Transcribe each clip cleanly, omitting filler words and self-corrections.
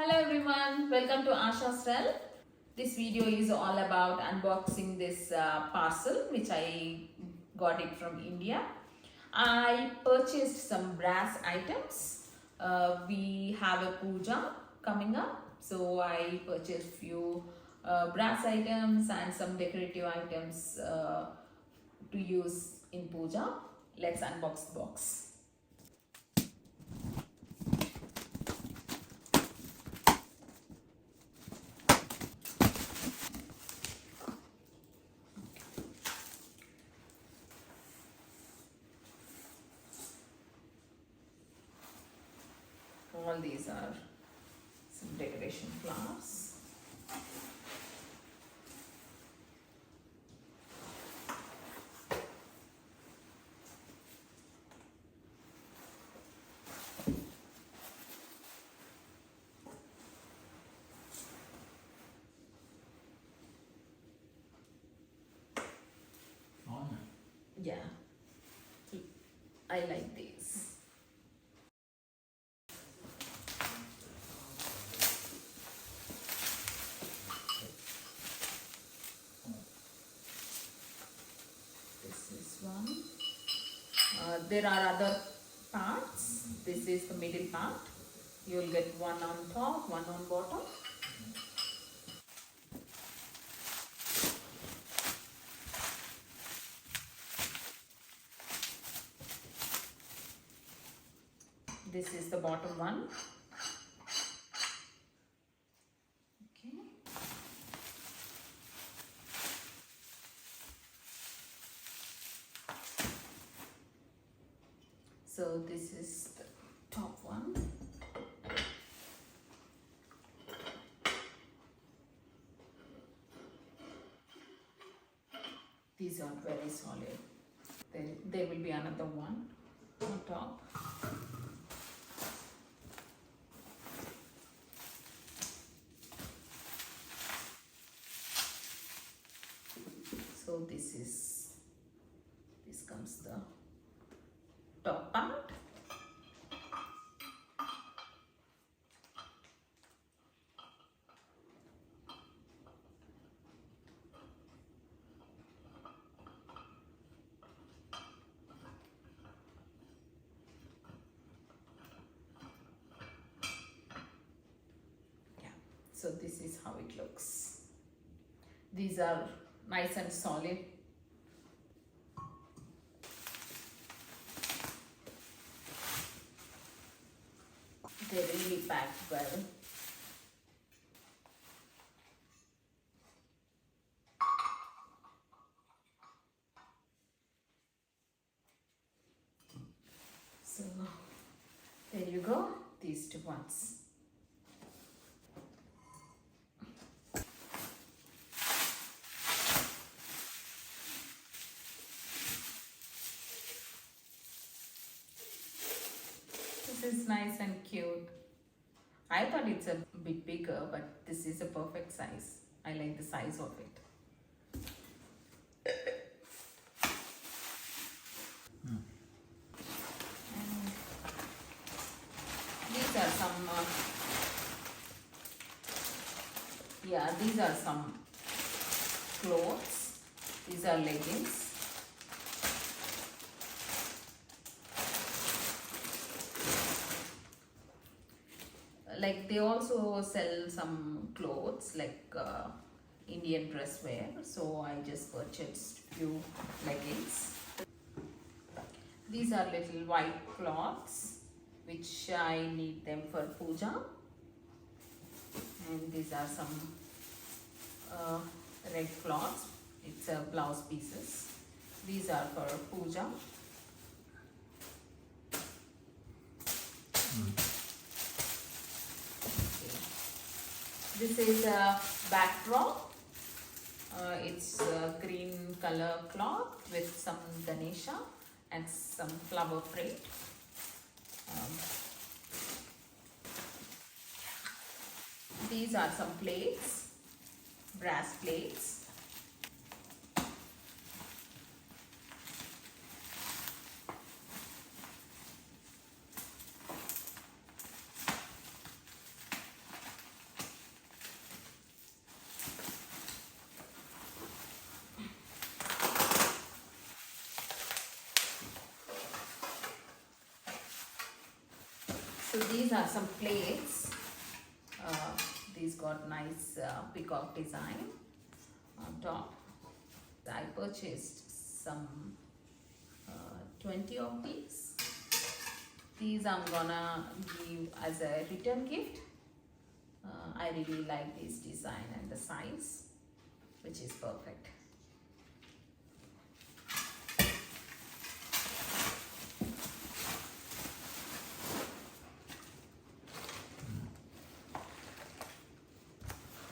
Hello everyone, welcome to Asha's Realm. This video is all about unboxing this parcel which I got it from India. I purchased some brass items. We have a puja coming up, so I purchased few brass items and some decorative items to use in puja. Let's unbox the box. All these are some decoration flowers. Yeah, I like these. This is one. There are other parts. This is the middle part. You will get one on top, one on bottom. This is the bottom one. Okay. So this is the top one. These are very solid. There will be another one on top. So this comes the top part. Yeah, so this is how it looks. These are nice and solid. They really packed well. So there you go, these two ones. This is nice and cute. I thought it's a bit bigger, but this is a perfect size. I like the size of it. And these are some, these are some clothes. These are leggings. Like they also sell some clothes like Indian dress wear, so I just purchased few leggings. These are little white cloths which I need them for puja, and these are some red cloths. It's blouse pieces. These are for puja. This is a backdrop. It's a green color cloth with some Ganesha and some flower print. These are some plates, brass plates. These are some plates. These got nice peacock design on top. I purchased some 20 of these. These I'm gonna give as a return gift. I really like this design and the size, which is perfect.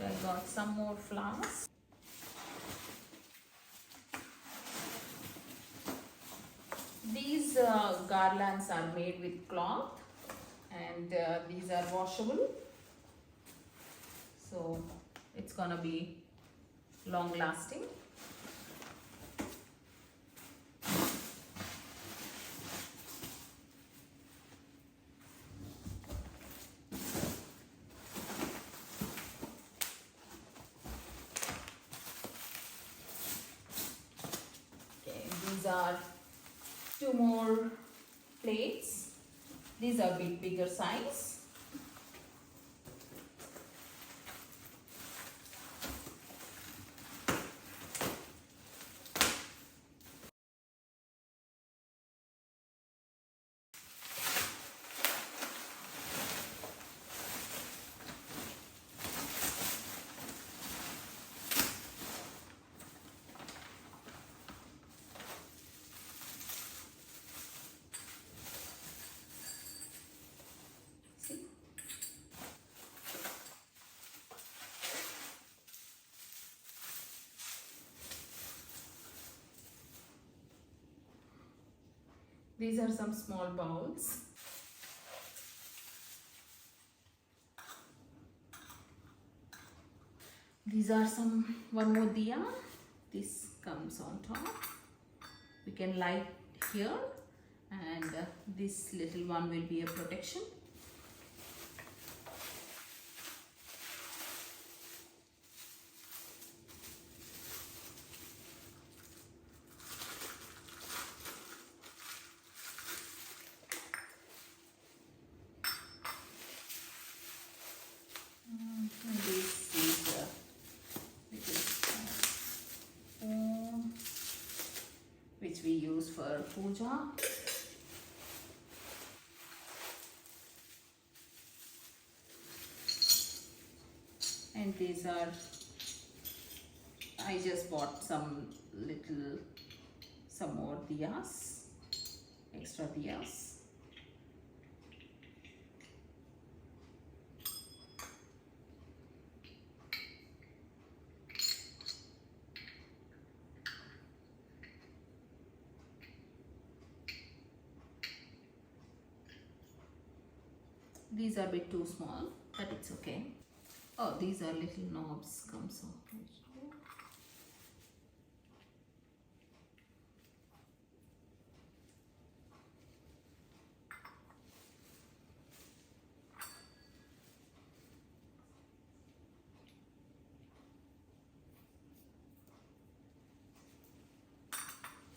I got some more flowers. These garlands are made with cloth, and these are washable, so it's gonna be long lasting. Okay, these are 2 more plates. These are bigger size. These are some small bowls. These are one more diya. This comes on top. We can light here, and this little one will be a protection. And this is spoon, which we use for puja. And these are, I just bought some more diyas, extra diyas. These are a bit too small, but it's okay. Oh, these are little knobs comes off.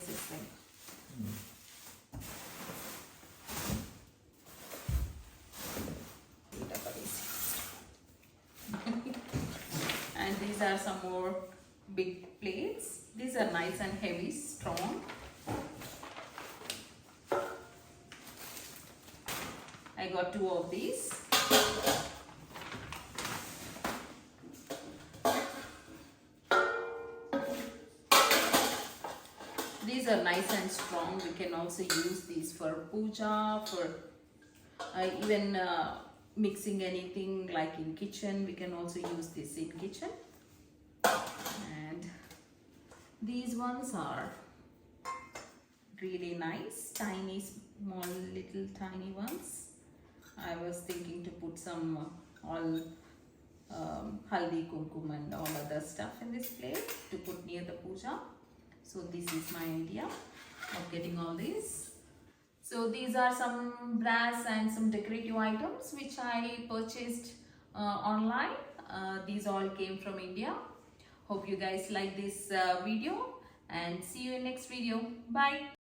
This thing. And these are some more big plates. These are nice and heavy, strong. I got 2 of these. These are nice and strong. We can also use these for puja, for even mixing anything like in kitchen. We can also use this in kitchen. And these ones are really nice, tiny, small, little tiny ones. I was thinking to put some all haldi, kumkum and all other stuff in this plate to put near the puja. So this is my idea of getting all these. So these are some brass and some decorative items which I purchased online. These all came from India. Hope you guys like this video, and see you in next video. Bye.